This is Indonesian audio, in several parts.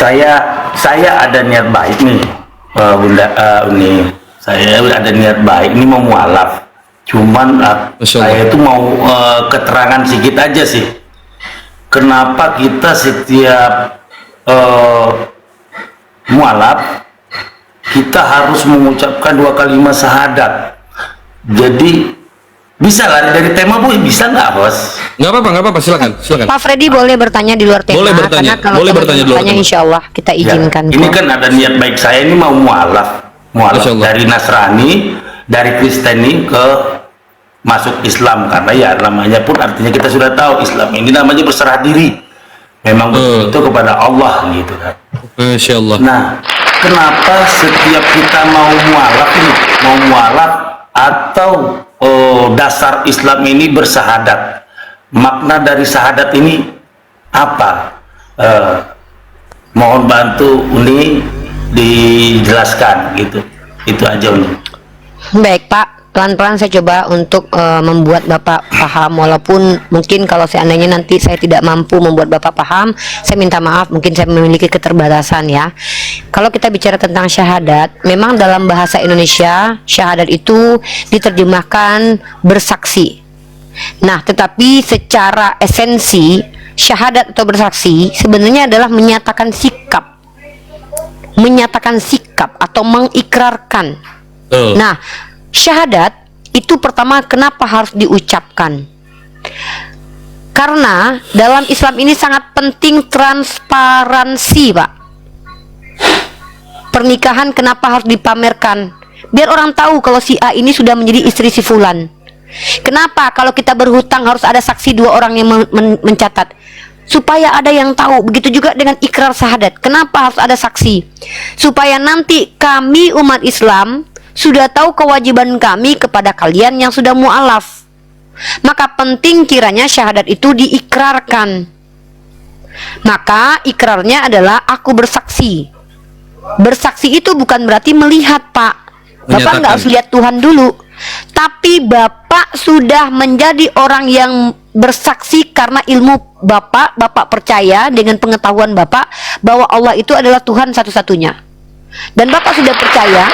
Saya ada niat baik nih, Bunda Uni. Saya ada niat baik ini mau mualaf. Cuman saya itu mau keterangan sedikit aja sih. Kenapa kita setiap mualaf kita harus mengucapkan 2 kalimat syahadat? Jadi bisa lari dari tema, Bu? Bisa nggak, Bos? Nggak apa-apa, silakan. Pak Freddy boleh bertanya di luar tema. Boleh bertanya, karena kalau boleh bertanya di luar tema. Insya Allah kita izinkan. Ya, ini kan ada niat baik saya ini mau mualaf dari Nasrani, dari Kristeni ke masuk Islam, karena ya namanya pun artinya kita sudah tahu Islam ini namanya berserah diri, memang itu kepada Allah gitu kan. Masya Allah. Nah, kenapa setiap kita mau mualaf atau dasar Islam ini bersahadat, makna dari sahadat ini apa? Mohon bantu Uni dijelaskan gitu. Itu aja, Uni. Baik Pak, pelan-pelan saya coba untuk membuat Bapak paham, walaupun mungkin kalau seandainya nanti saya tidak mampu membuat Bapak paham, saya minta maaf, mungkin saya memiliki keterbatasan ya. Kalau kita bicara tentang syahadat, memang dalam bahasa Indonesia syahadat itu diterjemahkan bersaksi. Nah, tetapi secara esensi syahadat atau bersaksi sebenarnya adalah menyatakan sikap atau mengikrarkan. Nah, syahadat itu pertama kenapa harus diucapkan? Karena dalam Islam ini sangat penting transparansi, Pak. Pernikahan kenapa harus dipamerkan? Biar orang tahu kalau si A ini sudah menjadi istri si Fulan. Kenapa kalau kita berhutang harus ada saksi 2 orang yang mencatat? Supaya ada yang tahu. Begitu juga dengan ikrar syahadat. Kenapa harus ada saksi? Supaya nanti kami umat Islam sudah tahu kewajiban kami kepada kalian yang sudah mu'alaf. Maka penting kiranya syahadat itu diikrarkan. Maka ikrarnya adalah aku bersaksi. Bersaksi itu bukan berarti melihat, Pak. Bapak nggak harus lihat Tuhan dulu, tapi Bapak sudah menjadi orang yang bersaksi karena ilmu Bapak percaya dengan pengetahuan Bapak bahwa Allah itu adalah Tuhan satu-satunya. Dan Bapak sudah percaya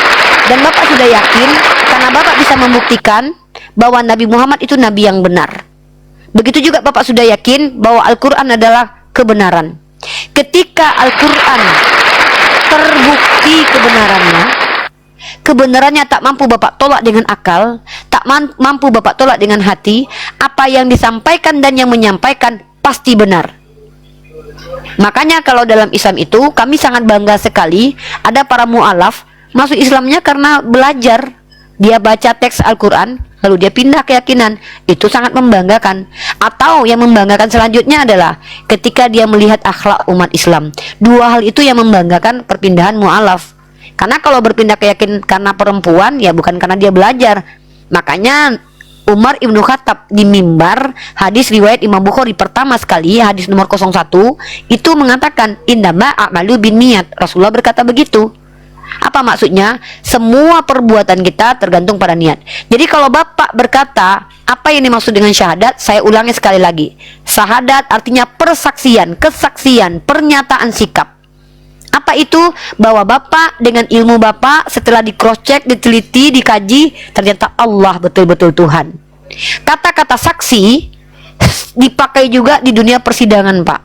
dan Bapak sudah yakin karena Bapak bisa membuktikan bahwa Nabi Muhammad itu Nabi yang benar. Begitu juga Bapak sudah yakin bahwa Al-Quran adalah kebenaran. Ketika Al-Quran terbukti kebenarannya tak mampu Bapak tolak dengan akal, tak mampu Bapak tolak dengan hati, apa yang disampaikan dan yang menyampaikan pasti benar. Makanya kalau dalam Islam itu kami sangat bangga sekali ada para mu'alaf masuk Islamnya karena belajar. Dia baca teks Al-Quran lalu dia pindah keyakinan. Itu sangat membanggakan. Atau yang membanggakan selanjutnya adalah ketika dia melihat akhlak umat Islam. 2 hal itu yang membanggakan perpindahan mu'alaf. Karena kalau berpindah keyakinan karena perempuan, ya bukan karena dia belajar. Makanya Umar Ibnu Khattab di mimbar, hadis riwayat Imam Bukhari pertama sekali, hadis nomor 01, itu mengatakan innama a'malu binniyat. Rasulullah berkata begitu. Apa maksudnya? Semua perbuatan kita tergantung pada niat. Jadi kalau Bapak berkata apa yang dimaksud dengan syahadat, saya ulangi sekali lagi. Syahadat artinya persaksian, kesaksian, pernyataan sikap. Apa itu? Bahwa Bapak dengan ilmu Bapak setelah di cross check, diteliti, dikaji, ternyata Allah betul-betul Tuhan. Kata-kata saksi dipakai juga di dunia persidangan, Pak.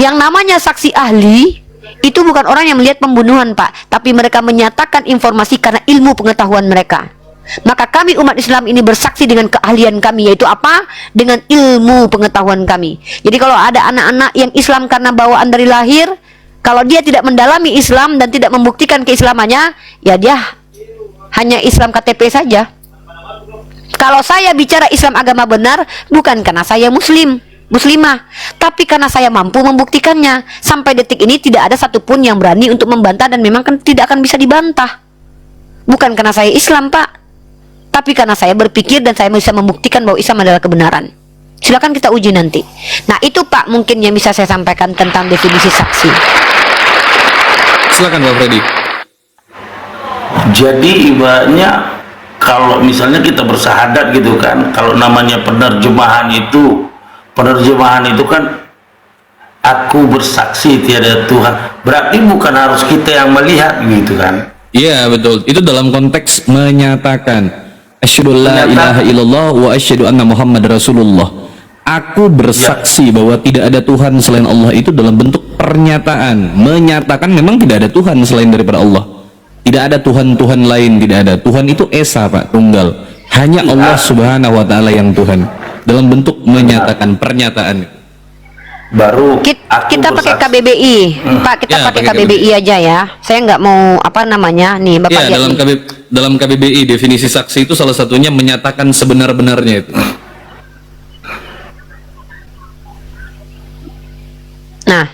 Yang namanya saksi ahli itu bukan orang yang melihat pembunuhan, Pak, tapi mereka menyatakan informasi karena ilmu pengetahuan mereka. Maka kami umat Islam ini bersaksi dengan keahlian kami, yaitu apa? Dengan ilmu pengetahuan kami. Jadi kalau ada anak-anak yang Islam karena bawaan dari lahir, kalau dia tidak mendalami Islam dan tidak membuktikan keislamannya, ya dia hanya Islam KTP saja. Kalau saya bicara Islam agama benar, bukan karena saya muslimah, tapi karena saya mampu membuktikannya. Sampai detik ini tidak ada satupun yang berani untuk membantah, dan memang kan tidak akan bisa dibantah. Bukan karena saya Islam, Pak, tapi karena saya berpikir dan saya bisa membuktikan bahwa Islam adalah kebenaran. Silakan kita uji nanti. Nah itu Pak mungkin yang bisa saya sampaikan tentang definisi saksi. Silakan Pak Freddy. Jadi ibaratnya kalau misalnya kita bersahadat gitu kan, kalau namanya penerjemahan itu kan aku bersaksi tiada Tuhan, berarti bukan harus kita yang melihat gitu kan. Iya betul, itu dalam konteks menyatakan asyhadu la ilaha illallah wa asyhadu anna Muhammad Rasulullah. Aku bersaksi bahwa tidak ada Tuhan selain Allah, itu dalam bentuk pernyataan, menyatakan memang tidak ada Tuhan selain daripada Allah. Tidak ada Tuhan-Tuhan lain, tidak ada. Tuhan itu esa, Pak, tunggal. Hanya Allah Subhanahu wa taala yang Tuhan. Dalam bentuk menyatakan pernyataan. Baru Kita pakai KBBI, Pak, kita Ya, pakai pakai KBBI aja ya. Saya nggak mau apa namanya nih, Bapak Ya, lihat nih. dalam KBBI definisi saksi itu salah satunya menyatakan sebenar-benarnya itu. Nah,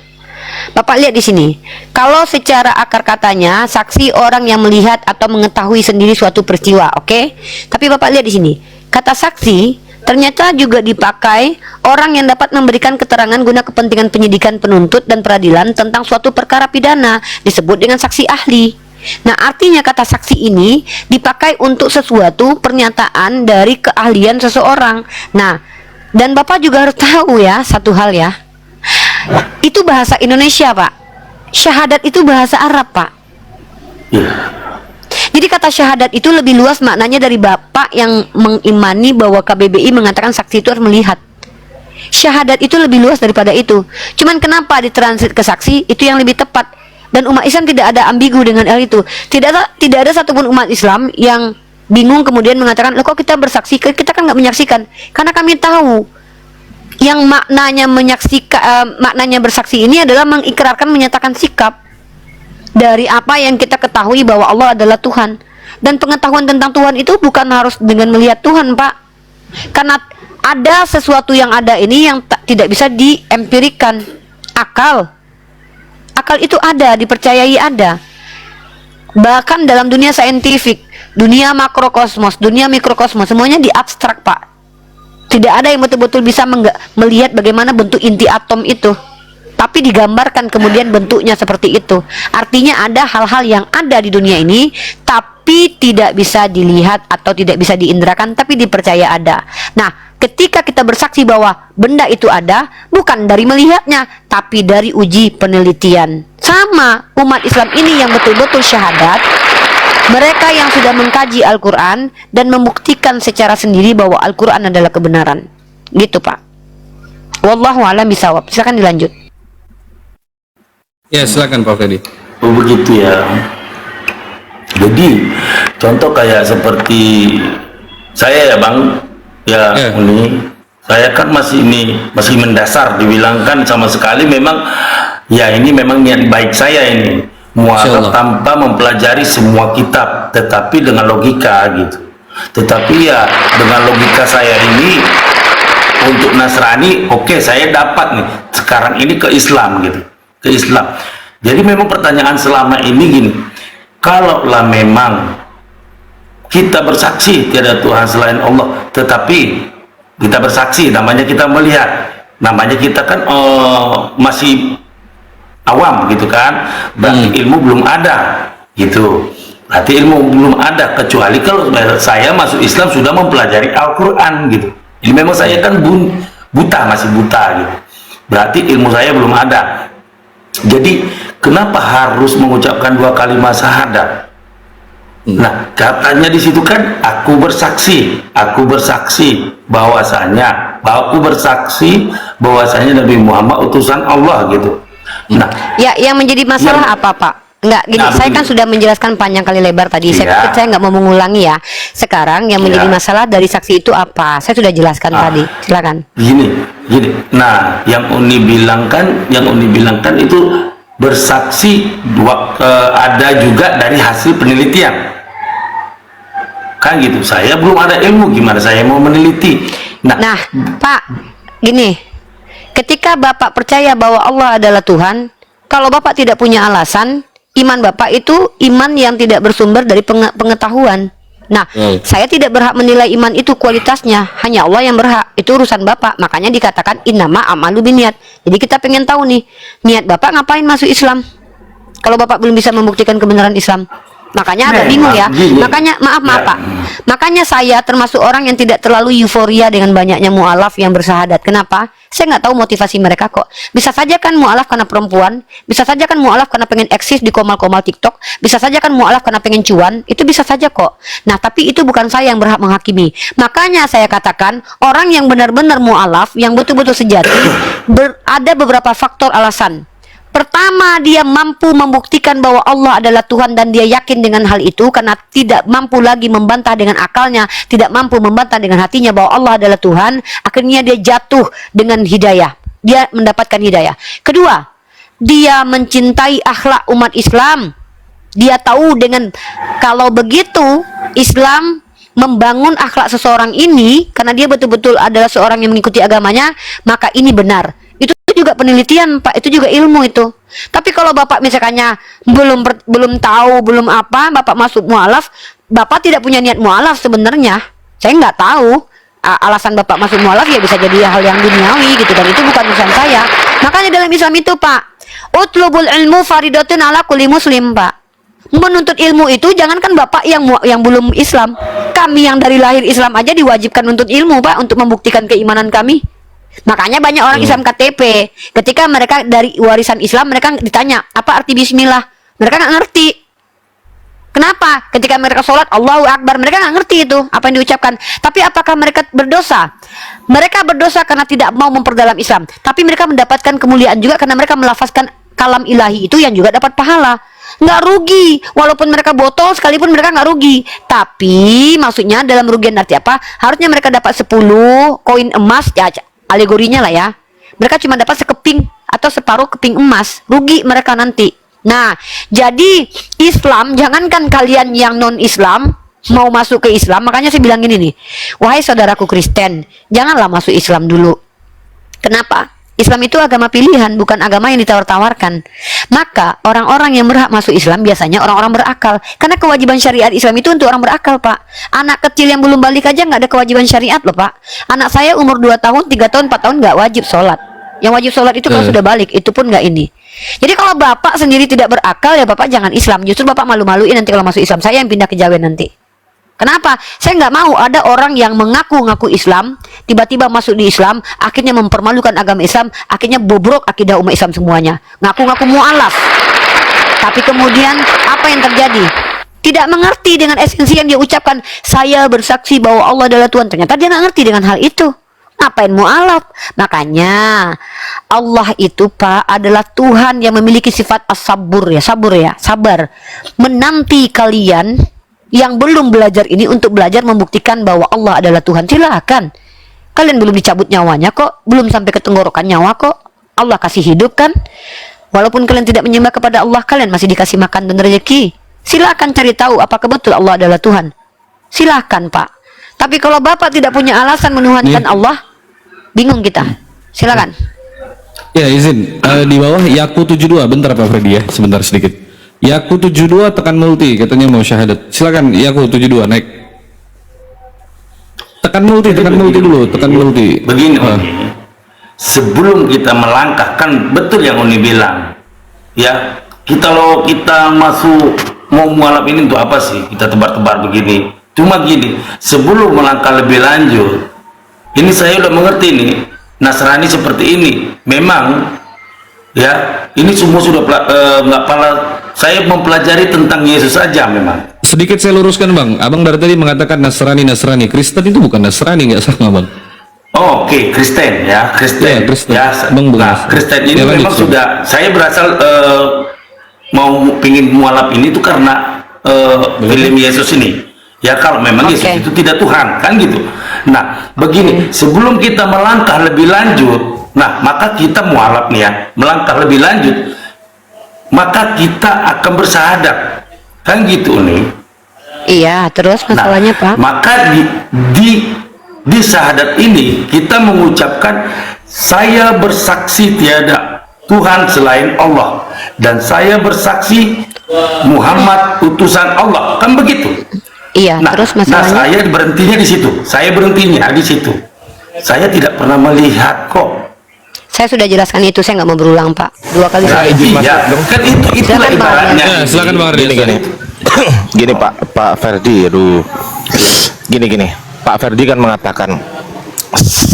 Bapak lihat di sini. Kalau secara akar katanya saksi orang yang melihat atau mengetahui sendiri suatu peristiwa, oke? Tapi Bapak lihat di sini. Kata saksi ternyata juga dipakai orang yang dapat memberikan keterangan guna kepentingan penyidikan, penuntut dan peradilan tentang suatu perkara pidana, disebut dengan saksi ahli. Nah, artinya kata saksi ini dipakai untuk sesuatu pernyataan dari keahlian seseorang. Nah, dan Bapak juga harus tahu ya satu hal ya. Itu bahasa Indonesia, Pak. Syahadat itu bahasa Arab, Pak. Jadi kata syahadat itu lebih luas maknanya dari Bapak yang mengimani bahwa KBBI mengatakan saksi itu harus melihat. Syahadat itu lebih luas daripada itu. Cuman kenapa ditransit ke saksi itu yang lebih tepat. Dan umat Islam tidak ada ambigu dengan hal itu. Tidak ada satupun umat Islam yang bingung kemudian mengatakan, loh kok kita bersaksi? Kita kan nggak menyaksikan. Karena kami tahu yang maknanya menyaksikan, maknanya bersaksi ini adalah mengikrarkan, menyatakan sikap dari apa yang kita ketahui bahwa Allah adalah Tuhan. Dan pengetahuan tentang Tuhan itu bukan harus dengan melihat Tuhan, Pak. Karena ada sesuatu yang ada ini yang tidak bisa diempirikan. Akal itu ada, dipercayai ada. Bahkan dalam dunia saintifik, dunia makrokosmos, dunia mikrokosmos, semuanya diabstrak, Pak. Tidak ada yang betul-betul bisa melihat bagaimana bentuk inti atom itu, tapi digambarkan kemudian bentuknya seperti itu. Artinya ada hal-hal yang ada di dunia ini tapi tidak bisa dilihat atau tidak bisa diindrakan, tapi dipercaya ada. Nah, ketika kita bersaksi bahwa benda itu ada, bukan dari melihatnya tapi dari uji penelitian. Sama umat Islam ini yang betul-betul syahadat, mereka yang sudah mengkaji Al-Quran dan membuktikan secara sendiri bahwa Al-Quran adalah kebenaran. Gitu, Pak. Wallahu a'lam bishawab. Silakan dilanjut. Ya, silakan Pak Freddy. Oh begitu ya. Jadi contoh kayak seperti saya ya Bang, ya ini saya kan masih mendasar, dibilangkan sama sekali memang ya ini memang niat baik saya ini. Mualaf tanpa mempelajari semua kitab, tetapi dengan logika gitu. Tetapi ya dengan logika saya ini untuk Nasrani, oke, saya dapat nih sekarang ini ke Islam gitu, ke Islam. Jadi memang pertanyaan selama ini gini, kalaulah memang kita bersaksi tiada Tuhan selain Allah, tetapi kita bersaksi, namanya kita melihat, namanya kita kan masih awam gitu kan, berarti ilmu belum ada gitu, berarti ilmu belum ada, kecuali kalau saya masuk Islam sudah mempelajari Al-Quran gitu. Ini memang saya kan buta, masih buta gitu, berarti ilmu saya belum ada. Jadi kenapa harus mengucapkan 2 kalimat syahadat? Nah, katanya di situ kan aku bersaksi bahwasanya Nabi Muhammad utusan Allah gitu. Nah, ya, yang menjadi masalah apa, Pak? Enggak, gini, saya kan sudah menjelaskan panjang kali lebar tadi. Saya nggak mau mengulangi ya. Sekarang yang menjadi masalah dari saksi itu apa? Saya sudah jelaskan tadi. Silakan. Gini. Nah, yang Uni bilangkan itu bersaksi ada juga dari hasil penelitian. Kan gitu. Saya belum ada ilmu, gimana saya mau meneliti? Nah, Pak, gini. Ketika Bapak percaya bahwa Allah adalah Tuhan, kalau Bapak tidak punya alasan, iman Bapak itu iman yang tidak bersumber dari pengetahuan. Nah, saya tidak berhak menilai iman itu kualitasnya, hanya Allah yang berhak. Itu urusan Bapak. Makanya dikatakan innama amalu biniat. Jadi kita pengen tahu nih, niat Bapak ngapain masuk Islam? Kalau Bapak belum bisa membuktikan kebenaran Islam. Makanya agak bingung ya. Makanya maaf Pak. Makanya saya termasuk orang yang tidak terlalu euforia dengan banyaknya mualaf yang bersahadat. Kenapa? Saya nggak tahu motivasi mereka kok. Bisa saja kan mualaf karena perempuan, bisa saja kan mualaf karena pengen eksis di komal-komal TikTok, bisa saja kan mualaf karena pengen cuan, itu bisa saja kok. Nah, tapi itu bukan saya yang berhak menghakimi. Makanya saya katakan orang yang benar-benar mualaf, yang betul-betul sejati, ada beberapa faktor alasan. Pertama, dia mampu membuktikan bahwa Allah adalah Tuhan dan dia yakin dengan hal itu karena tidak mampu lagi membantah dengan akalnya, tidak mampu membantah dengan hatinya bahwa Allah adalah Tuhan. Akhirnya dia jatuh dengan hidayah. Dia mendapatkan hidayah. Kedua, dia mencintai akhlak umat Islam. Dia tahu dengan kalau begitu Islam membangun akhlak seseorang ini karena dia betul-betul adalah seorang yang mengikuti agamanya, maka ini benar. Itu juga penelitian Pak, itu juga ilmu itu. Tapi kalau Bapak misalkannya belum tahu, belum apa, Bapak masuk mualaf, Bapak tidak punya niat mualaf sebenarnya. Saya nggak tahu alasan Bapak masuk mualaf, ya bisa jadi hal yang duniawi gitu, dan itu bukan urusan saya. Makanya dalam Islam itu Pak, utlubul ilmu faridatun ala kulli muslim Pak. Menuntut ilmu itu jangankan Bapak yang belum Islam, kami yang dari lahir Islam aja diwajibkan nuntut ilmu Pak, untuk membuktikan keimanan kami. Makanya banyak orang Islam KTP, ketika mereka dari warisan Islam, mereka ditanya apa arti bismillah, mereka nggak ngerti. Kenapa? Ketika mereka sholat Allahu Akbar, mereka nggak ngerti itu apa yang diucapkan. Tapi apakah mereka berdosa? Mereka berdosa karena tidak mau memperdalam Islam, tapi mereka mendapatkan kemuliaan juga karena mereka melafazkan kalam ilahi itu yang juga dapat pahala. Nggak rugi, walaupun mereka botol sekalipun mereka nggak rugi. Tapi maksudnya dalam rugian arti apa? Harusnya mereka dapat 10 koin emas, ya alegorinya lah ya. Mereka cuma dapat sekeping atau separuh keping emas, rugi mereka nanti. Nah, jadi Islam, jangankan kalian yang non-Islam mau masuk ke Islam, makanya saya bilang gini nih, wahai saudaraku Kristen, janganlah masuk Islam dulu. Kenapa? Islam itu agama pilihan, bukan agama yang ditawar-tawarkan. Maka orang-orang yang berhak masuk Islam biasanya orang-orang berakal, karena kewajiban syariat Islam itu untuk orang berakal Pak. Anak kecil yang belum balik aja nggak ada kewajiban syariat loh Pak. Anak saya umur 2 tahun, 3 tahun, 4 tahun nggak wajib sholat. Yang wajib sholat itu kalau sudah balik, itu pun nggak ini. Jadi kalau Bapak sendiri tidak berakal, ya Bapak jangan Islam. Justru Bapak malu-maluin nanti kalau masuk Islam. Saya yang pindah ke Jawa nanti. Kenapa? Saya nggak mau ada orang yang mengaku-ngaku Islam, tiba-tiba masuk di Islam, akhirnya mempermalukan agama Islam, akhirnya bobrok akidah umat Islam semuanya. Ngaku-ngaku mu'alaf. Tapi kemudian apa yang terjadi? Tidak mengerti dengan esensi yang dia ucapkan. Saya bersaksi bahwa Allah adalah Tuhan. Ternyata dia nggak ngerti dengan hal itu. Ngapain mu'alaf? Makanya Allah itu Pak adalah Tuhan yang memiliki sifat as-sabur ya, sabar. Menanti kalian yang belum belajar ini untuk belajar membuktikan bahwa Allah adalah Tuhan. Silakan. Kalian belum dicabut nyawanya kok, belum sampai ke tenggorokan nyawa kok. Allah kasih hidup kan? Walaupun kalian tidak menyembah kepada Allah, kalian masih dikasih makan dan rezeki. Silakan cari tahu apakah betul Allah adalah Tuhan. Silakan Pak. Tapi kalau Bapak tidak punya alasan menuhankan Allah, bingung kita. Silakan. Ya izin, di bawah Yaku 72, bentar Pak Freddy ya, sebentar sedikit. Yaku 72 tekan multi, katanya mau syahadat. Silakan Yaku 72 naik. Tekan multi dulu, tekan multi. Begini Oni, sebelum kita melangkah, kan betul yang Oni bilang. Ya, kalau kita masuk mau mualaf ini untuk apa sih? Kita tebar-tebar begini. Cuma gini, sebelum melangkah lebih lanjut, ini saya udah mengerti nih, Nasrani seperti ini. Memang ya, ini semua sudah nggak pala. Saya mempelajari tentang Yesus saja memang. Sedikit saya luruskan Bang. Abang dari tadi mengatakan Nasrani. Kristen itu bukan Nasrani, nggak sama Bang. Oh, oke, Kristen ya, Kristen. Ya, Kristen. Ya, Bang, nah, Kristen ini ya, memang sudah. Saya berasal mau pingin mualaf ini tuh karena film Yesus ini. Ya kalau memang Yesus itu tidak Tuhan, kan gitu. Nah, begini, sebelum kita melangkah lebih lanjut, nah maka kita mualaf nih ya, melangkah lebih lanjut, maka kita akan bersyahadat, kan gitu nih. Iya, terus masalahnya Pak. Maka di syahadat ini kita mengucapkan saya bersaksi tiada Tuhan selain Allah dan saya bersaksi Muhammad utusan Allah, kan begitu. Iya, terus masalahnya. Nah, saya berhentinya di situ. Saya berhentinya di situ. Saya tidak pernah melihat kok. Saya sudah jelaskan itu, saya nggak mau berulang Pak. 2 kali. Nah, iya, kan itulah ibaratnya. Silakan Bang Ardi. Gini Pak Ferdi, aduh. Gini, Pak Ferdi kan mengatakan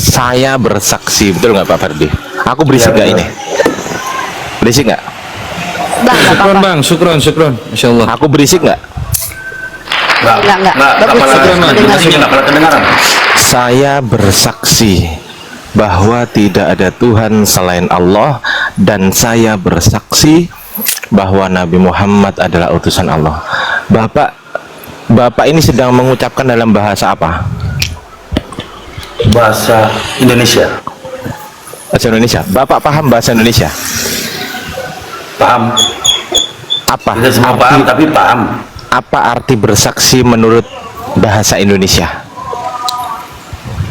saya bersaksi, betul nggak Pak Ferdi? Aku berisik nggak ini? Berisik nggak? Bang, nggak Syukron apa-apa. bang, syukron, Masya Allah. Aku berisik nggak? Enggak. Bagus. Nggak pernah kedengaran. Saya bersaksi bahwa tidak ada Tuhan selain Allah, dan saya bersaksi bahwa Nabi Muhammad adalah utusan Allah. Bapak ini sedang mengucapkan dalam bahasa apa? Bahasa Indonesia. Bahasa Indonesia. Bapak paham bahasa Indonesia? Paham. Apa? Tidak semua paham, tapi paham. Apa arti bersaksi menurut bahasa Indonesia?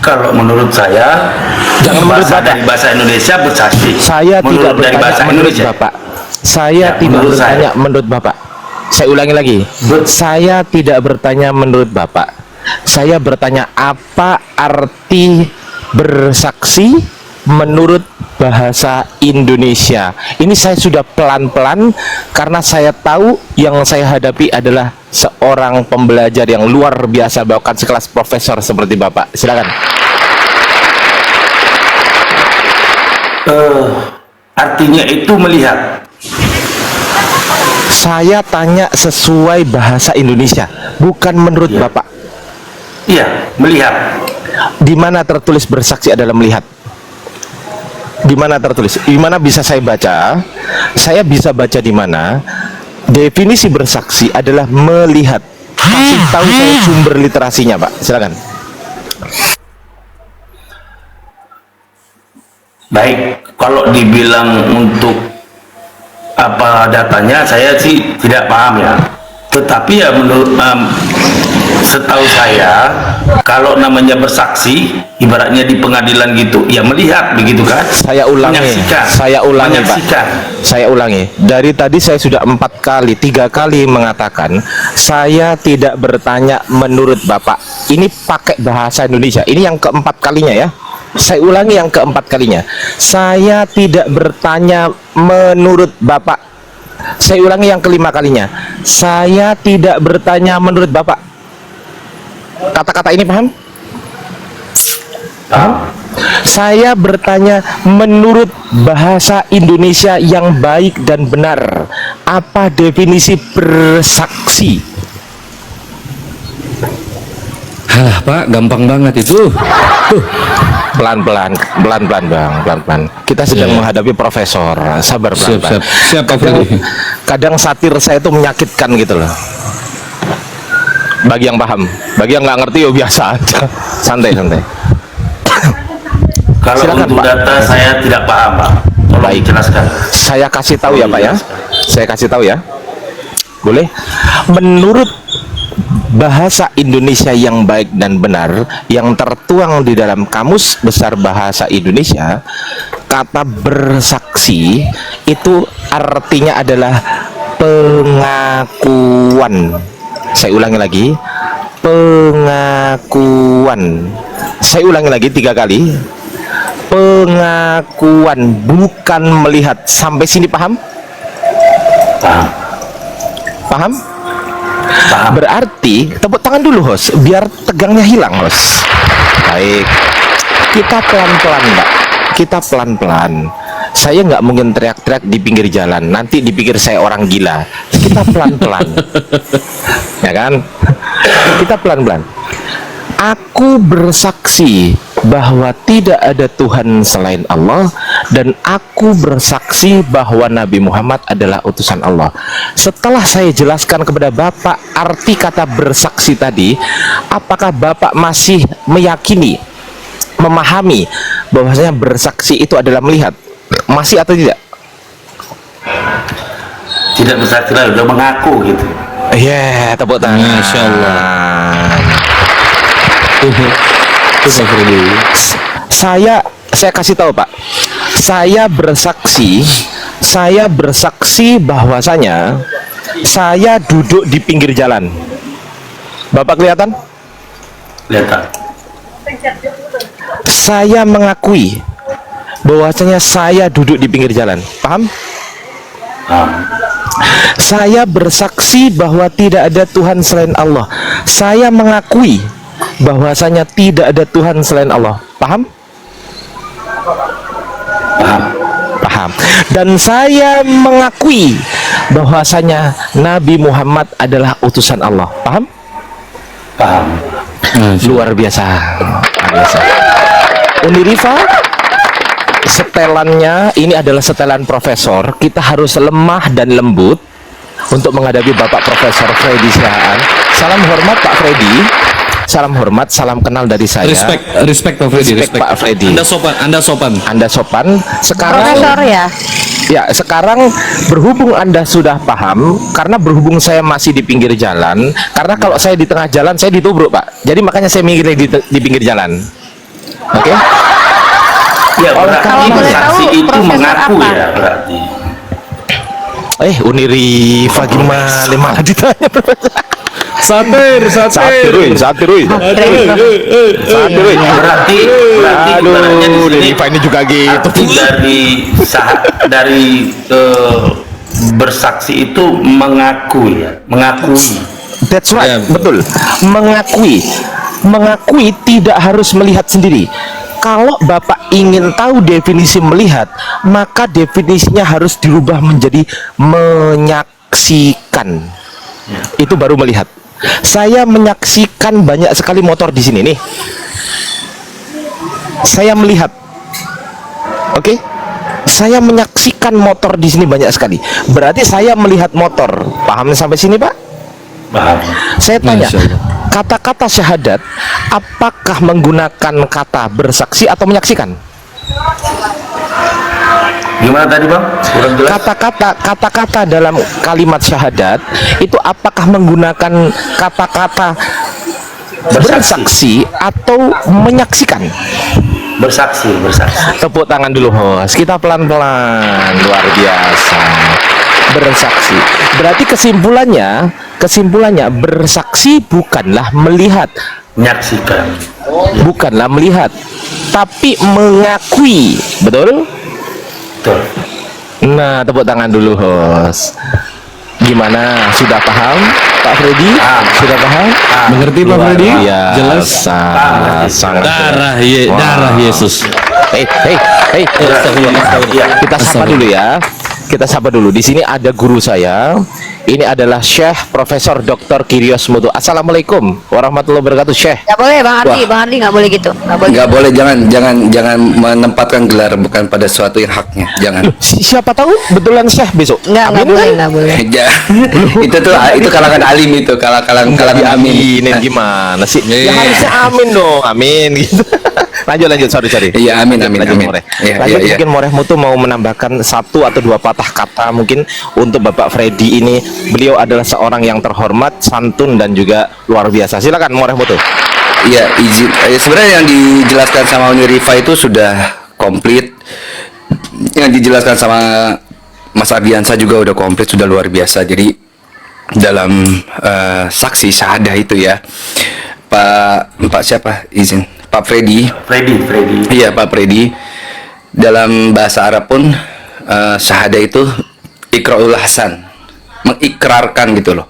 Kalau menurut saya, Jangan menurut bahasa Bapak. dari bahasa Indonesia bersaksi. Saya menurut tidak dari bertanya bahasa menurut Indonesia. Bapak. Saya Ya, tidak menurut bertanya saya. menurut Bapak. Saya ulangi lagi. Saya tidak bertanya menurut Bapak. Saya bertanya apa arti bersaksi menurut bahasa Indonesia. Ini saya sudah pelan-pelan karena saya tahu yang saya hadapi adalah seorang pembelajar yang luar biasa, bahkan sekelas profesor seperti Bapak. Silakan. Artinya itu melihat. Saya tanya sesuai bahasa Indonesia, bukan menurut Ya. Bapak. Iya, melihat. Di mana tertulis bersaksi adalah melihat? Di mana tertulis? Di mana bisa saya baca? Saya bisa baca di mana? Definisi bersaksi adalah melihat. Kasih tahu saya sumber literasinya, Pak. Silakan. Baik, kalau dibilang untuk apa datanya, saya sih tidak paham ya. Tetapi ya menurut setahu saya, kalau namanya bersaksi, ibaratnya di pengadilan gitu, ya melihat begitu kan? Saya ulangi. Menyaksikan. Saya ulangi, Pak. Menyaksikan. Saya ulangi. Dari tadi saya sudah 3 kali mengatakan saya tidak bertanya menurut Bapak. Ini pakai bahasa Indonesia. Ini yang keempat kalinya ya. Saya ulangi yang keempat kalinya. Saya tidak bertanya menurut Bapak. Saya ulangi yang kelima kalinya. Saya tidak bertanya menurut Bapak. Kata-kata ini paham? Paham? Saya bertanya menurut bahasa Indonesia yang baik dan benar. Apa definisi bersaksi? Halah Pak, gampang banget itu. Pelan-pelan Bang, pelan-pelan. Kita sedang Iya. menghadapi profesor. Sabar, pelan-pelan. Siap, Pak Kadang, Ferdi. kadang satir saya itu menyakitkan gitu loh. Bagi yang paham, bagi yang nggak ngerti ya biasa aja. Santai. Kalau Silakan, untuk Pak. data saya tidak paham, Pak. Tolong Baik. jelaskan. Saya kasih tahu ya Pak ya. Saya kasih tahu ya. Boleh? Menurut bahasa Indonesia yang baik dan benar yang tertuang di dalam Kamus Besar Bahasa Indonesia, kata bersaksi itu artinya adalah pengakuan. Saya ulangi lagi, pengakuan. Saya ulangi lagi 3 kali. Pengakuan, bukan melihat. Sampai sini paham? Paham. Paham? Paham. Berarti tepuk tangan dulu host, biar tegangnya hilang host. Baik, kita pelan-pelan Mbak, kita pelan-pelan. Saya nggak mungkin teriak-teriak di pinggir jalan, nanti dipikir saya orang gila. Kita pelan-pelan, ya kan? Kita pelan-pelan. Aku bersaksi bahwa tidak ada Tuhan selain Allah, dan aku bersaksi bahwa Nabi Muhammad adalah utusan Allah. Setelah saya jelaskan kepada Bapak arti kata bersaksi tadi, apakah Bapak masih meyakini, memahami bahwasanya bersaksi itu adalah melihat? Masih atau tidak? Tidak bersaksi lagi, udah mengaku gitu. Iya, tepuk tangan. Masya Allah. Itu Pak Ferdi. Saya kasih tahu Pak, saya bersaksi bahwasanya saya duduk di pinggir jalan. Bapak kelihatan? Kelihatan. Saya mengakui bahwasanya saya duduk di pinggir jalan. Paham? Paham. Saya bersaksi bahwa tidak ada Tuhan selain Allah. Saya mengakui bahwasanya tidak ada Tuhan selain Allah. Paham? Paham. Paham. Dan saya mengakui bahwasanya Nabi Muhammad adalah utusan Allah. Paham? Paham. Luar biasa. Luar biasa. Unirifa, setelannya ini adalah setelan profesor. Kita harus lemah dan lembut untuk menghadapi Bapak Profesor Freddy Sihaan. Salam hormat Pak Freddy. Salam hormat, salam kenal dari saya. Respect Pak Freddy, Respect Pak Freddy. Anda sopan. Anda sopan. Sekarang Profesor ya. ya, sekarang berhubung Anda sudah paham, karena berhubung saya masih di pinggir jalan, karena kalau saya di tengah jalan saya ditubruk, Pak. Jadi makanya saya mikirnya di pinggir jalan. Oke? Ya, Oleh berarti Kalau boleh saksi tahu, itu profesor mengaku apa? ya berarti. Unirifa gimana malah ditanya Satir. satir, woi. Berarti ibaratnya di Aduh, sini Unirifa ini juga gitu. arti dari bersaksi itu mengaku ya, mengakui. That's right, Ya, betul. Mengakui tidak harus melihat sendiri. Kalau Bapak ingin tahu definisi melihat, maka definisinya harus dirubah menjadi menyaksikan. Itu baru melihat. Saya menyaksikan banyak sekali motor di sini nih. Saya melihat. Oke? Saya menyaksikan motor di sini banyak sekali. Berarti saya melihat motor. Paham sampai sini, Pak? Paham. Saya tanya, Masya Allah. kata-kata syahadat apakah menggunakan kata bersaksi atau menyaksikan? Gimana tadi Bang? Kurang jelas. Kata-kata dalam kalimat syahadat itu apakah menggunakan kata-kata bersaksi atau menyaksikan? Bersaksi. Tepuk tangan dulu, host. Kita pelan-pelan. Luar biasa. Bersaksi. Berarti kesimpulannya bersaksi bukanlah melihat, Menyaksikan. bukanlah melihat, tapi mengakui. Betul? Betul. Nah, tepuk tangan dulu, host. Gimana? Sudah paham, Pak Freddy? Paham. Sudah paham? Mengerti Pak Luar Freddy? biasa. Jelas. Sangat Darah Yesus. Hei. Iya. Kita sapa dulu ya. Kita sapa dulu. Di sini ada guru saya. Ini adalah Syekh Profesor Dr. Kiryos Mutu. Assalamualaikum warahmatullahi wabarakatuh, Syekh. Nggak boleh Bang Ardi, Bang Ardi nggak boleh gitu. Nggak boleh. Nggak boleh, jangan menempatkan gelar bukan pada suatu yang haknya, jangan. Siapa tahu betulan Syekh besok? Nggak Amin boleh, kan? nggak boleh. itu kalangan alim itu, kalangan amin. Aminin gimana sih? Ya harusnya amin dong, amin gitu. lanjut, sorry. Iya, amin. Moreh. Iya. Mungkin Moreh Mutu mau menambahkan satu atau dua patah kata mungkin untuk Bapak Freddy ini. Beliau adalah seorang yang terhormat, santun dan juga luar biasa. Silakan Moreh Mutu. Iya, izin. Sebenarnya yang dijelaskan sama Unirifa itu sudah komplit. Yang dijelaskan sama Mas Ardiansa juga udah komplit, sudah luar biasa. Jadi dalam saksi syahadah itu ya, Pak siapa? Izin. Pak Freddy. Freddy. Iya, Pak Freddy. Dalam bahasa Arab pun syahadah itu ikraul hasan, mengikrarkan gitu loh.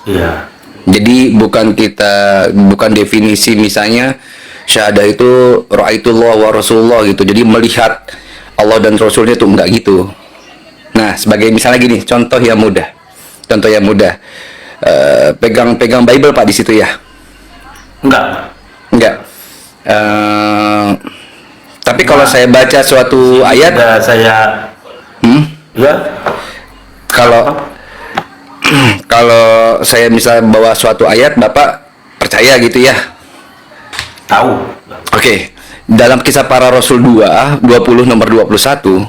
Iya. Jadi bukan definisi misalnya syahadah itu ra'aitullah wa rasulullah gitu. Jadi melihat Allah dan Rasulnya itu enggak gitu. Nah, sebagai misalnya gini, contoh yang mudah. Pegang Bible Pak di situ ya? Enggak. Tapi kalau saya baca suatu ayat, Sudah saya ya kalau saya misalnya bawa suatu ayat, Bapak percaya gitu ya? tahu. Oke. Dalam Kisah Para Rasul 2, 20 nomor 21,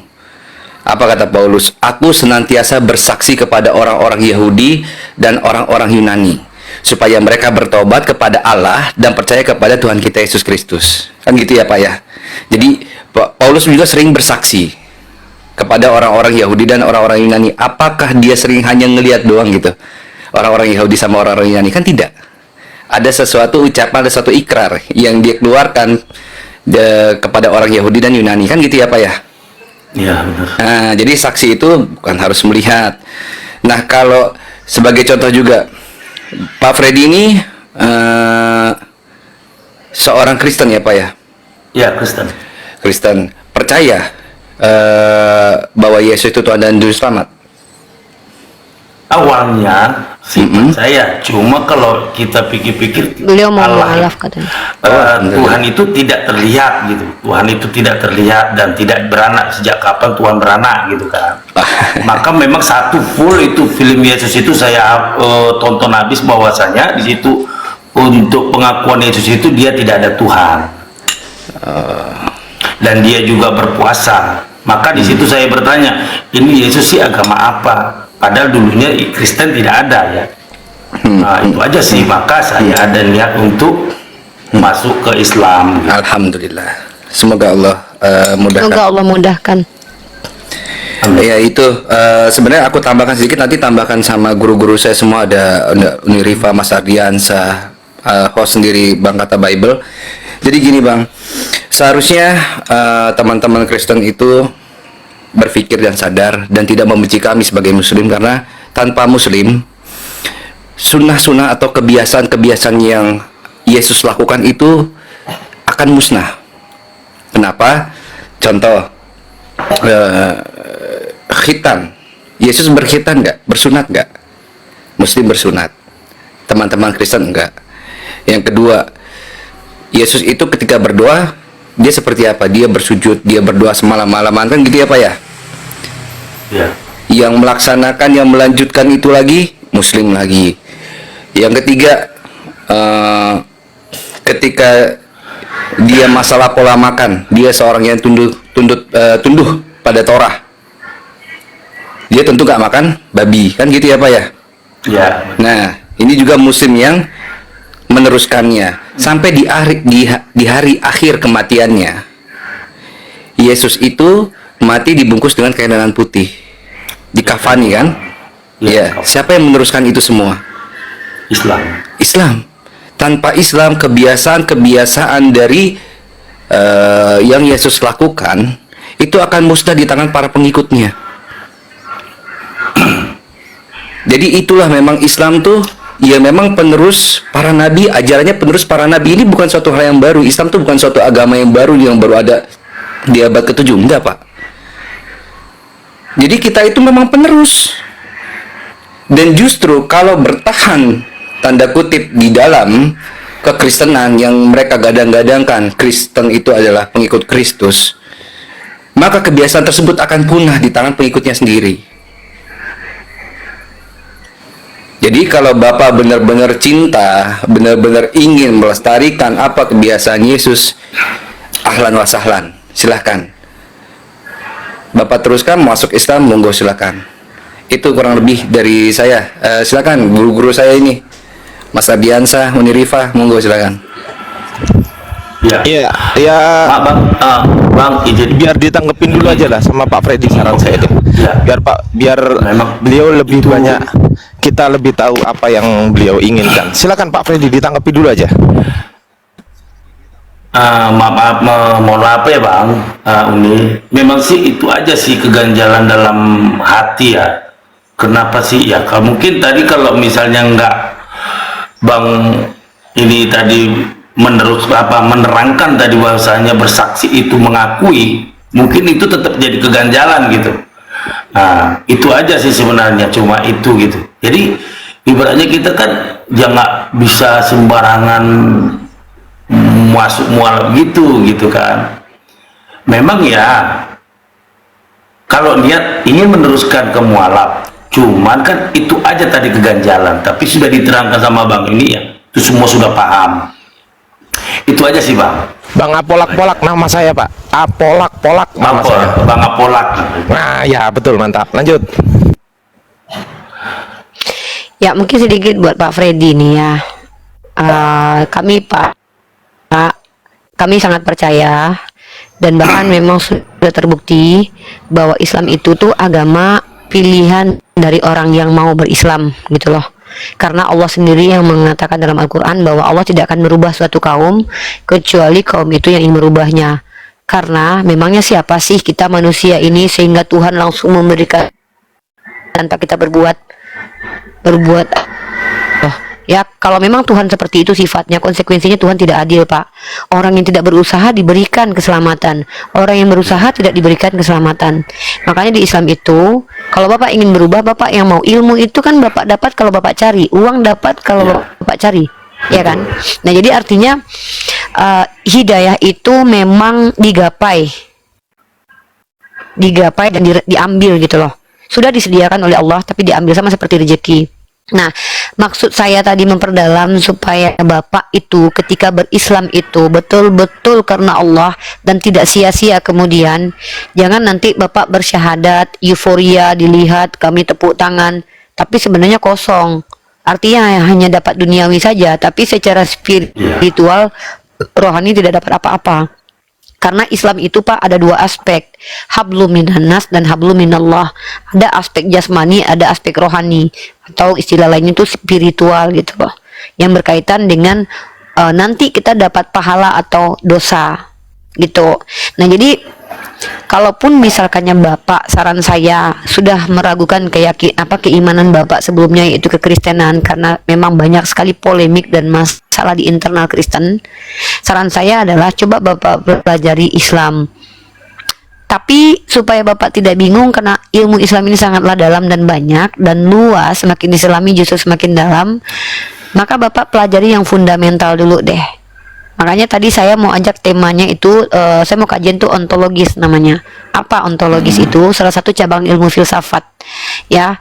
apa kata Paulus? Aku senantiasa bersaksi kepada orang-orang Yahudi dan orang-orang Yunani, supaya mereka bertobat kepada Allah dan percaya kepada Tuhan kita Yesus Kristus. Kan gitu ya Pak ya? Jadi Paulus juga sering bersaksi kepada orang-orang Yahudi dan orang-orang Yunani. Apakah dia sering hanya ngelihat doang gitu? Orang-orang Yahudi sama orang-orang Yunani? Kan tidak. Ada sesuatu ucapan, ada sesuatu ikrar yang dia keluarkan kepada orang Yahudi dan Yunani. Kan gitu ya Pak ya? Iya, benar. Nah, jadi saksi itu bukan harus melihat. Nah, kalau sebagai contoh juga, Pak Freddy ini seorang Kristen ya Pak ya? Ya, Kristen. Kristen. Percaya bahwa Yesus itu Tuhan dan Juru Selamat? Awalnya sih percaya, cuma kalau kita pikir-pikir Beliau mau Allah, mualaf katanya. Tuhan itu tidak terlihat gitu. Tuhan itu tidak terlihat dan tidak beranak. Sejak kapan Tuhan beranak gitu kan? Maka memang satu full itu film Yesus itu saya tonton habis, bahwasanya di situ untuk pengakuan Yesus itu dia tidak ada Tuhan. Dan dia juga berpuasa. Maka di situ saya bertanya, ini Yesus sih agama apa? Padahal dulunya Kristen tidak ada ya. Nah, itu aja sih. Maka saya ada niat untuk masuk ke Islam. Alhamdulillah. Semoga Allah mudahkan. Semoga Allah mudahkan. Ya itu sebenarnya aku tambahkan sedikit, nanti tambahkan sama guru-guru saya semua, ada Unirifa, Mas Ardiansa, host sendiri Bang Kata Bible. Jadi gini Bang, seharusnya teman-teman Kristen itu berpikir dan sadar dan tidak membenci kami sebagai Muslim, karena tanpa Muslim, sunnah-sunnah atau kebiasaan-kebiasaan yang Yesus lakukan itu akan musnah. Kenapa? Contoh, khitan. Yesus berkhitan nggak? Bersunat nggak? Muslim bersunat. Teman-teman Kristen enggak. Yang kedua, Yesus itu ketika berdoa, dia seperti apa? Dia bersujud, dia berdoa semalam-malaman, kan gitu ya Pak ya? Ya. Yang melaksanakan, yang melanjutkan itu lagi Muslim lagi. Yang ketiga, ketika dia masalah pola makan, dia seorang yang tunduh pada Torah. Dia tentu gak makan babi, kan gitu ya Pak ya? Ya. Nah, ini juga Muslim yang meneruskannya sampai di hari akhir kematiannya. Yesus itu mati dibungkus dengan kain putih, dikafani kan? Ya. Siapa yang meneruskan itu semua? Islam. Islam. Tanpa Islam, kebiasaan dari yang Yesus lakukan itu akan musnah di tangan para pengikutnya. Jadi itulah memang Islam tuh, ya memang penerus para nabi, ajarannya penerus para nabi. Ini bukan suatu hal yang baru. Islam tuh bukan suatu agama yang baru ada di abad ke-7, enggak Pak. Jadi kita itu memang penerus. Dan justru kalau bertahan tanda kutip di dalam kekristenan yang mereka gadang-gadangkan Kristen itu adalah pengikut Kristus, maka kebiasaan tersebut akan punah di tangan pengikutnya sendiri. Jadi kalau Bapak benar-benar cinta, benar-benar ingin melestarikan apa kebiasaan Yesus, ahlan wa sahlan, silahkan. Bapak teruskan masuk Islam, monggo silahkan. Itu kurang lebih dari saya. Silahkan guru-guru saya ini, Mas Ardiansa, Unirifa, monggo silahkan. Ya, ya. Bang, izin. Biar ditanggepin dulu aja lah sama Pak Freddy, saran saya deh. Ya. Biar Memang beliau lebih itu banyak, kita lebih tahu apa yang beliau inginkan. Silakan Pak Freddy, ditanggapi dulu aja. Mohon maaf ya Bang, Uni. Memang sih itu aja sih keganjalan dalam hati ya. Kenapa sih ya? Mungkin tadi kalau misalnya enggak Bang ini tadi menerangkan tadi bahwasanya bersaksi itu mengakui, mungkin itu tetap jadi keganjalan gitu. Nah, itu aja sih sebenarnya, cuma itu gitu. Jadi ibaratnya kita kan jangan bisa sembarangan masuk mual gitu kan. Memang ya kalau niat ingin meneruskan ke mualaf, cuman kan itu aja tadi keganjalan, tapi sudah diterangkan sama Bang ini ya, itu semua sudah paham. Itu aja sih Bang. Bang Apolak-Polak nama saya Pak. Apolak-Polak nama saya. Bang Apolak. Nah ya betul, mantap. Lanjut. Ya mungkin sedikit buat Pak Freddy nih ya. Kami sangat percaya dan bahkan memang sudah terbukti bahwa Islam itu tuh agama pilihan dari orang yang mau berislam gitu loh. Karena Allah sendiri yang mengatakan dalam Al-Quran bahwa Allah tidak akan merubah suatu kaum kecuali kaum itu yang ingin merubahnya. Karena memangnya siapa sih kita manusia ini sehingga Tuhan langsung memberikan tanpa kita berbuat. berbuat ya, kalau memang Tuhan seperti itu sifatnya, konsekuensinya Tuhan tidak adil, Pak. Orang yang tidak berusaha diberikan keselamatan, orang yang berusaha tidak diberikan keselamatan. Makanya di Islam itu, kalau Bapak ingin berubah, Bapak yang mau ilmu itu kan Bapak dapat kalau Bapak cari, uang dapat kalau Bapak cari, ya kan? Nah, jadi artinya hidayah itu memang digapai dan diambil gitu loh. Sudah disediakan oleh Allah, tapi diambil sama seperti rezeki. Nah, maksud saya tadi memperdalam supaya Bapak itu ketika berislam itu betul-betul karena Allah dan tidak sia-sia kemudian. Jangan nanti Bapak bersyahadat, euforia dilihat, kami tepuk tangan, tapi sebenarnya kosong. Artinya hanya dapat duniawi saja, tapi secara spiritual, rohani tidak dapat apa-apa. Karena Islam itu, Pak, ada dua aspek, hablum minannas dan hablum minallah. Ada aspek jasmani, ada aspek rohani, atau istilah lainnya itu spiritual gitu loh, yang berkaitan dengan nanti kita dapat pahala atau dosa gitu. Nah, jadi kalaupun misalkannya Bapak, saran saya sudah meragukan keimanan Bapak sebelumnya, yaitu kekristenan, karena memang banyak sekali polemik dan masalah di internal Kristen. Saran saya adalah coba Bapak pelajari Islam. Tapi supaya Bapak tidak bingung, karena ilmu Islam ini sangatlah dalam dan banyak dan luas, semakin diselami justru semakin dalam, maka Bapak pelajari yang fundamental dulu deh. Makanya tadi saya mau ajak temanya itu, saya mau kajian tuh ontologis namanya. Apa ontologis itu? Salah satu cabang ilmu filsafat, ya,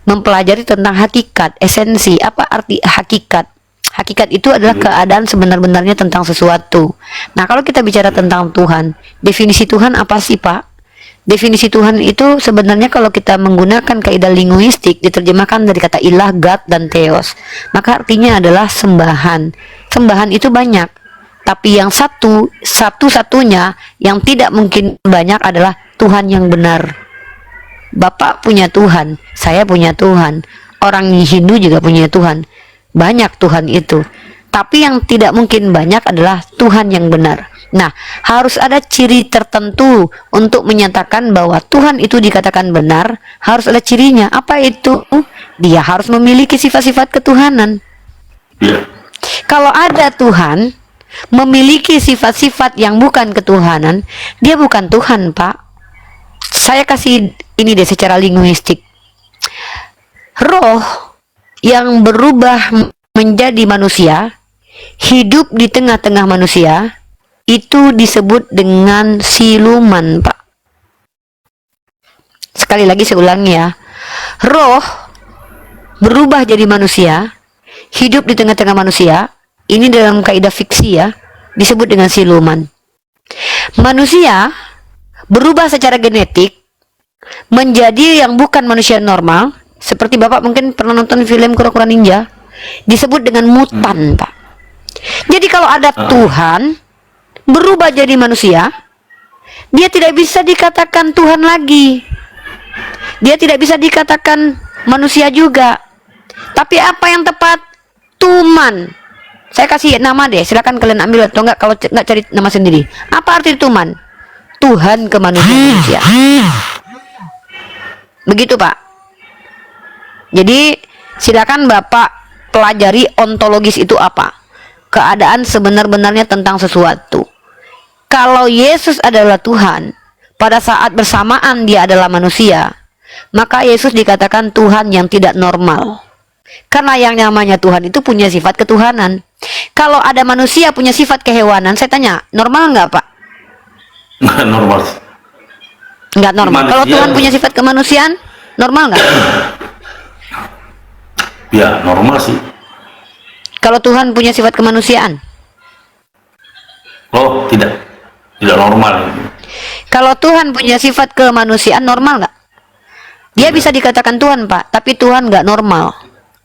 mempelajari tentang hakikat, esensi. Apa arti hakikat? Hakikat itu adalah keadaan sebenar-benarnya tentang sesuatu. Nah, kalau kita bicara tentang Tuhan, definisi Tuhan apa sih, Pak? Definisi Tuhan itu sebenarnya kalau kita menggunakan kaidah linguistik, diterjemahkan dari kata ilah, God, dan theos. Maka artinya adalah sembahan. Sembahan itu banyak, tapi yang satu-satunya yang tidak mungkin banyak adalah Tuhan yang benar. Bapak punya Tuhan, saya punya Tuhan, orang Hindu juga punya Tuhan. Banyak Tuhan itu, tapi yang tidak mungkin banyak adalah Tuhan yang benar. Nah, harus ada ciri tertentu untuk menyatakan bahwa Tuhan itu dikatakan benar. Harus ada cirinya. Apa itu? Dia harus memiliki sifat-sifat ketuhanan. Kalau ada Tuhan memiliki sifat-sifat yang bukan ketuhanan, dia bukan Tuhan, Pak. Saya kasih ini deh secara linguistik. Roh yang berubah menjadi manusia, hidup di tengah-tengah manusia, itu disebut dengan siluman, Pak. Sekali lagi saya ulangi ya. Roh berubah jadi manusia, hidup di tengah-tengah manusia, ini dalam kaidah fiksi ya, disebut dengan siluman. Manusia berubah secara genetik menjadi yang bukan manusia normal. Seperti Bapak mungkin pernah nonton film Kura-Kura Ninja, disebut dengan mutan, Pak. Jadi kalau ada Tuhan berubah jadi manusia, dia tidak bisa dikatakan Tuhan lagi. Dia tidak bisa dikatakan manusia juga. Tapi apa yang tepat? Tuman. Saya kasih nama deh, silakan kalian ambil atau enggak, kalau enggak cari nama sendiri. Apa arti Tuman? Tuhan ke manusia. Begitu, Pak. Jadi silakan Bapak pelajari ontologis itu apa. Keadaan sebenar-benarnya tentang sesuatu. Kalau Yesus adalah Tuhan, pada saat bersamaan dia adalah manusia, maka Yesus dikatakan Tuhan yang tidak normal. Karena yang namanya Tuhan itu punya sifat ketuhanan. Kalau ada manusia punya sifat kehewanan, saya tanya, normal nggak, Pak? Nggak normal. Nggak normal. Kalau Tuhan punya sifat kemanusiaan, normal nggak? Ya, normal sih. Kalau Tuhan punya sifat kemanusiaan? Oh, tidak. Tidak normal. Kalau Tuhan punya sifat kemanusiaan, normal nggak? Dia bisa dikatakan Tuhan, Pak, tapi Tuhan nggak normal.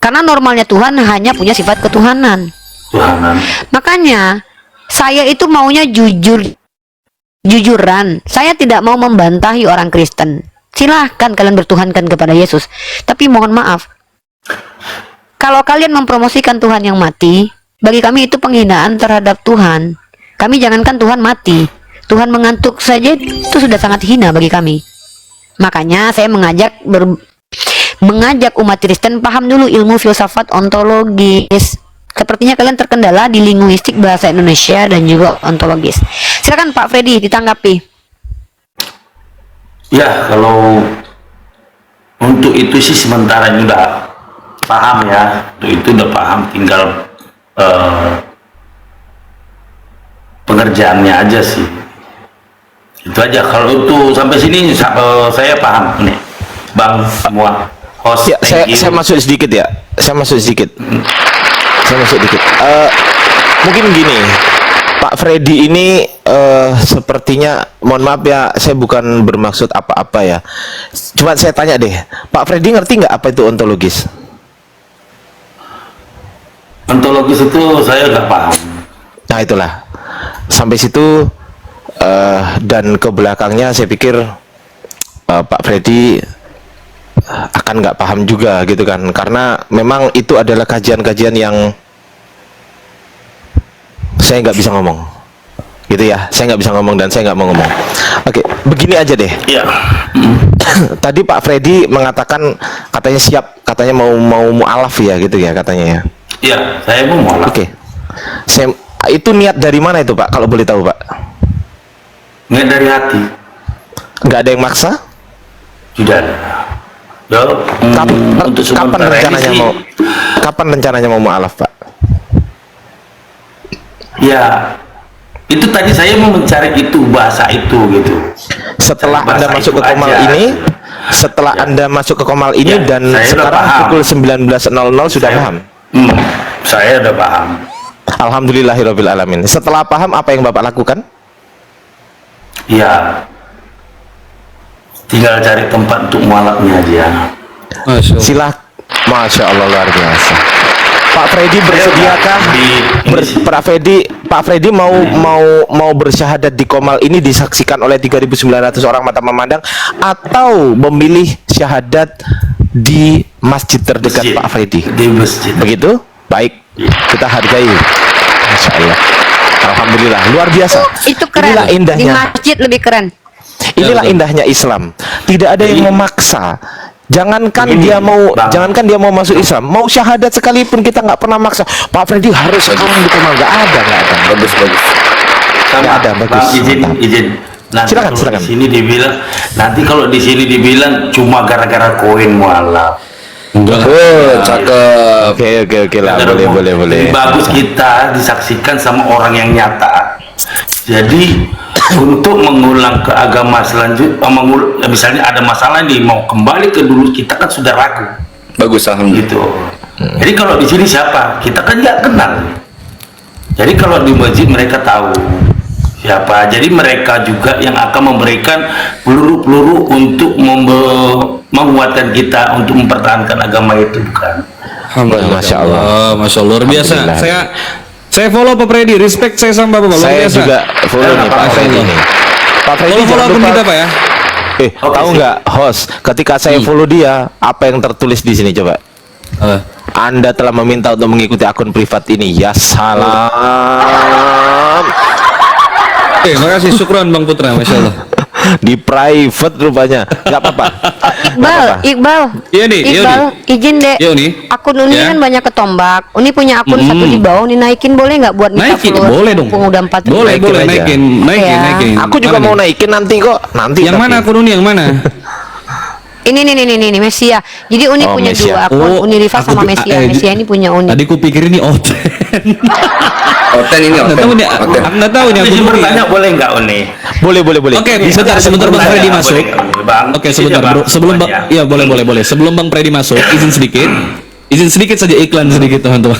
Karena normalnya Tuhan hanya punya sifat ketuhanan. Tuhanan. Makanya, saya itu maunya jujuran. Saya tidak mau membantahi orang Kristen. Silahkan kalian bertuhankan kepada Yesus. Tapi mohon maaf, kalau kalian mempromosikan Tuhan yang mati, bagi kami itu penghinaan terhadap Tuhan. Kami jangankan Tuhan mati, Tuhan mengantuk saja itu sudah sangat hina bagi kami. Makanya saya mengajak mengajak umat Kristen paham dulu ilmu filsafat ontologis. Sepertinya kalian terkendala di linguistik bahasa Indonesia dan juga ontologis. Silakan Pak Freddy ditanggapi. Ya, kalau untuk itu sih sementara ini udah paham ya. Untuk itu udah paham, tinggal pengerjaannya aja sih. Itu aja. Kalau itu sampai sini saya paham nih, Bang semua host. Ya, saya masuk sedikit ya. Saya masuk sedikit. Mungkin gini, Pak Freddy ini sepertinya, mohon maaf ya, saya bukan bermaksud apa-apa ya. Cuma saya tanya deh, Pak Freddy ngerti nggak apa itu ontologis? Ontologis itu saya nggak paham. Nah itulah, sampai situ dan ke belakangnya saya pikir Pak Freddy akan nggak paham juga gitu kan, karena memang itu adalah kajian-kajian yang saya nggak bisa ngomong gitu ya, saya nggak bisa ngomong dan saya nggak mau ngomong. Oke, begini aja deh. Iya. Tadi Pak Freddy mengatakan katanya siap, katanya mau mualaf ya gitu ya katanya ya. Iya, saya mau mualaf. Oke, itu niat dari mana itu Pak, kalau boleh tahu Pak? Niat dari hati. Nggak ada yang maksa? Tidak ada. Ya, untuk kapan sementara rencananya ini sih, kapan rencananya mau mualaf Pak? ya itu tadi saya mau mencari itu bahasa itu gitu. Setelah Bahasa Anda masuk itu ke Komal aja. ini, setelah Anda masuk ke Komal ini Ya, dan saya udah sekarang paham. pukul 19.00 sudah paham. Saya udah paham. Alhamdulillahirabbil alamin. Setelah paham, apa yang Bapak lakukan? Ya, tinggal cari tempat untuk mualafnya aja. Masya Allah. Silah, Masya Allah, luar biasa. Pak Freddy bersediakah? Pak Freddy mau bersyahadat di Komal ini disaksikan oleh 3.900 orang mata memandang, atau memilih syahadat di masjid terdekat Masjid. Pak Freddy? Di masjid. Begitu? Baik, kita hargai. Masya Allah. Alhamdulillah, luar biasa. Itu keren. Inilah Di indahnya. masjid lebih keren. Inilah betul. indahnya Islam. Tidak ada yang memaksa. Jangankan Begini, dia mau masuk Islam, mau syahadat sekalipun kita nggak pernah maksa. Pak Freddy harus sekarang di Komal, nggak ada. Bagus. Sama Nggak ada, bagus. Bang, izin. Nanti Silakan, kalau silakan. di sini dibilang, nanti kalau di sini dibilang cuma gara-gara koin mualaf. Enggak. Oh, cakep. Oke lah, Gara-gara boleh. Lebih bagus kita disaksikan sama orang yang nyata. Jadi untuk mengulang ke agama selanjutnya, misalnya ada masalah nih mau kembali ke dulu, kita kan sudah ragu Bagus, alhamdulillah. gitu. Jadi kalau di sini siapa, kita kan nggak kenal. Jadi kalau di masjid mereka tahu siapa. Jadi mereka juga yang akan memberikan peluru-peluru untuk menguatkan kita untuk mempertahankan agama itu, bukan? Alhamdulillah. Masya Allah. Masya Allah, luar biasa. Alhamdulillah. Saya follow Pak Freddy, respect saya sama Bapak, luar Saya biasa. juga follow nih Pak Masya Freddy Allah. nih. Pak Freddy Follow jangan akun lupa. kita Pak ya. Tahu nggak host? Ketika saya follow dia, apa yang tertulis di sini coba? Anda telah meminta untuk mengikuti akun privat ini. Ya salam. Makasih, syukron Bang Putra, Masya Allah. Di private rupanya. Nggak apa-apa. Iqbal, Iya nih, izin dek. Iya nih. Akun Uni Ya. kan banyak ketombak. Uni punya akun satu di bawah, nih naikin boleh nggak buat minta Naikin, follower? boleh dong. Mumpung udah 4.000. Boleh, Naikin aja. naikin. Iya. Naikin. Aku juga Mana mau nih? naikin nanti kok. Nanti. Yang tapi. mana akun Uni, yang mana? Ini Mesia. Jadi Uni Oh, punya Mesia. dua akun, Uni Rifa aku sama pi- Mesia. Mesia ini punya Uni. Tadi ku pikir ini Oten. Oten ini Nggak tahu nih, Oten. aku nggak tahu nih Izin akun Uni. bertanya boleh nggak Uni? Boleh. Oke, sebentar Bang Freddy masuk. Bang. Oke, sebentar bro. Sebelum Bang, iya boleh. Sebelum Bang Freddy masuk, izin sedikit saja iklan sedikit teman-teman.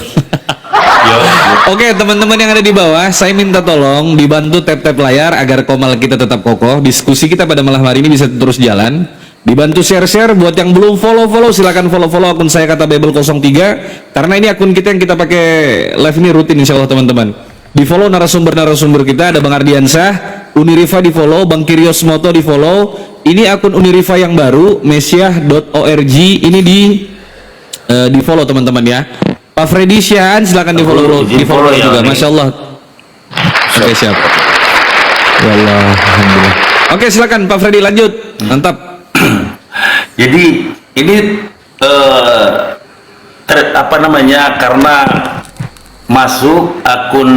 Oke, teman-teman yang ada di bawah, saya minta tolong dibantu tap-tap layar agar Komal kita tetap kokoh. Diskusi kita pada malam hari ini bisa terus jalan. Dibantu share-share, buat yang belum follow silakan follow akun saya Kata Bebel 03, karena ini akun kita yang kita pakai live ini rutin insya Allah teman-teman. Di follow narasumber kita, ada Bang Ardiansah, Unirifa di follow, Bang Kirios Moto di follow. Ini akun Unirifa yang baru, mesyah.org, ini di follow teman-teman ya. Pak Freddy Syahan silakan di follow ya, juga, Uni. Masya Allah. Oke, siap. Ya Allah, alhamdulillah. Oke, silakan Pak Freddy lanjut, mantap. Jadi ini apa namanya, karena masuk akun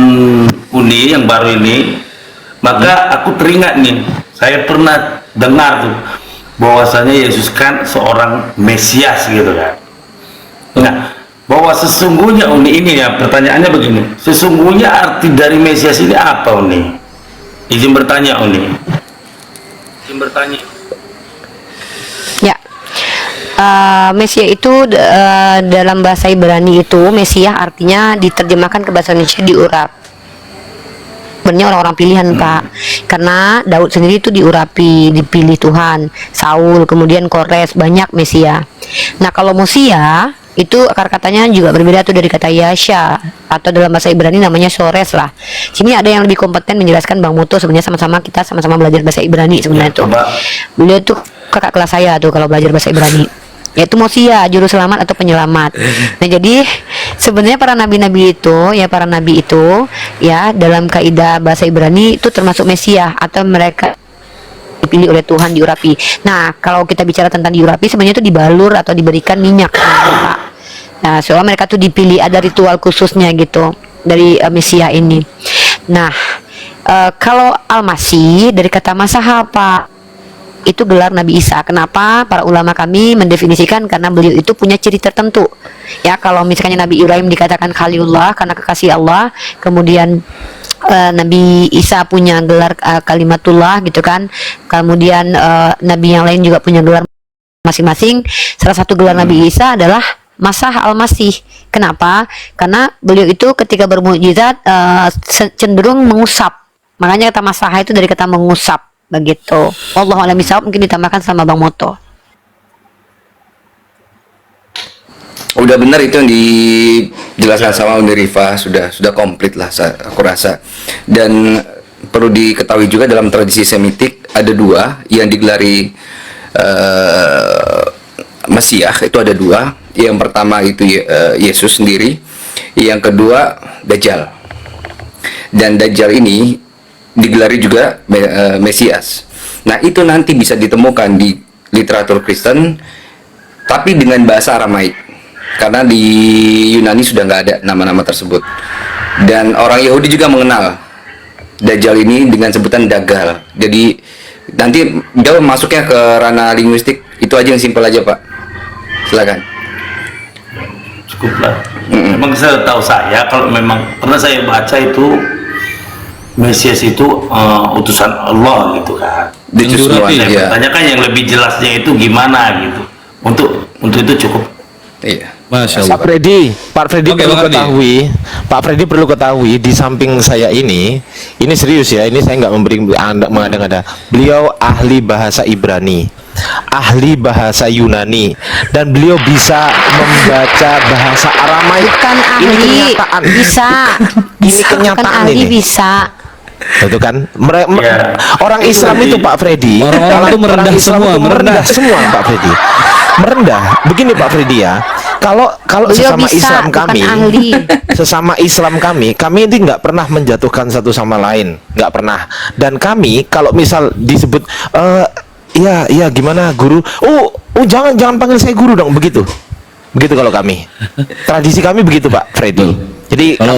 Uni yang baru ini, maka aku teringat nih, saya pernah dengar tuh bahwasanya Yesus kan seorang Mesias gitu kan. Nah, bahwa sesungguhnya Uni ini ya, pertanyaannya begini, sesungguhnya arti dari Mesias ini apa Uni? Izin bertanya Uni. Izin bertanya. Ya, Mesia itu dalam bahasa Ibrani itu Mesia artinya diterjemahkan ke bahasa Indonesia diurap. Sebenarnya orang-orang pilihan Pak, karena Daud sendiri itu diurapi, dipilih Tuhan, Saul, kemudian Kores, banyak Mesia. Nah kalau Mosia itu akar katanya juga berbeda tuh dari kata Yasha, atau dalam bahasa Ibrani namanya Sores lah. Sini ada yang lebih kompeten menjelaskan, Bang Moto, sebenarnya kita sama-sama belajar bahasa Ibrani sebenarnya tuh. Beliau tuh kakak kelas saya tuh kalau belajar bahasa Ibrani, yaitu Mosia, juru selamat atau penyelamat. Nah jadi sebenarnya para nabi-nabi itu ya dalam kaidah bahasa Ibrani itu termasuk Mesia atau mereka dipilih oleh Tuhan, diurapi. Nah kalau kita bicara tentang diurapi, sebenarnya itu dibalur atau diberikan minyak, Pak. Nah soalnya mereka tuh dipilih, ada ritual khususnya gitu dari Mesia ini. Nah kalau Al-Masih dari kata Masaha, Pak, itu gelar Nabi Isa. Kenapa? Para ulama kami mendefinisikan karena beliau itu punya ciri tertentu. Ya, kalau misalnya Nabi Ibrahim dikatakan Khalilullah karena kekasih Allah, kemudian Nabi Isa punya gelar Kalimatullah gitu kan. Kemudian Nabi yang lain juga punya gelar masing-masing. Salah satu gelar Nabi Isa adalah Masah Al-Masih. Kenapa? Karena beliau itu ketika bermukjizat cenderung mengusap. Makanya kata Masah itu dari kata mengusap. Begitu. Wallahu a'lam bishawab, mungkin ditambahkan sama Bang Moto. Udah benar itu yang dijelaskan sama Uni Rifa, sudah komplit lah aku rasa. Dan perlu diketahui juga dalam tradisi Semitik ada dua yang digelari Mesiah, itu ada dua. Yang pertama itu Yesus sendiri, yang kedua Dajjal. Dan Dajjal ini digelari juga Mesias. Nah itu nanti bisa ditemukan di literatur Kristen, tapi dengan bahasa Aramaik, karena di Yunani sudah nggak ada nama-nama tersebut. Dan orang Yahudi juga mengenal Dajjal ini dengan sebutan Dagal. Jadi nanti jauh masuknya ke ranah linguistik. Itu aja yang simpel aja Pak. Silakan. Cukuplah. Memang saya tahu, saya kalau memang pernah saya baca itu Mesias itu utusan Allah gitu kan. Iya. Tanyakan yang lebih jelasnya itu gimana gitu. Untuk itu cukup. Iya. Masya Allah. Pak Freddy perlu ketahui, Pak Freddy perlu ketahui di samping saya ini serius ya, ini saya nggak memberi mengada-ngada. Beliau ahli bahasa Ibrani, ahli bahasa Yunani, dan beliau bisa membaca bahasa Aramaik. Bukan ahli, ini kenyataan. bisa. Ini kenyataan. Bukan ahli, ini bisa. Itu kan orang Islam itu Pak Freddy, orang itu merendah semua, merendah semua Pak Freddy, merendah. Begini Pak Freddy ya, kalau Beliau sesama bisa, Islam bukan kami, ahli. sesama Islam kami ini nggak pernah menjatuhkan satu sama lain, nggak pernah. Dan kami kalau misal disebut ya gimana guru, jangan panggil saya guru dong, begitu kalau kami, tradisi kami begitu Pak Freddy. Jadi kalau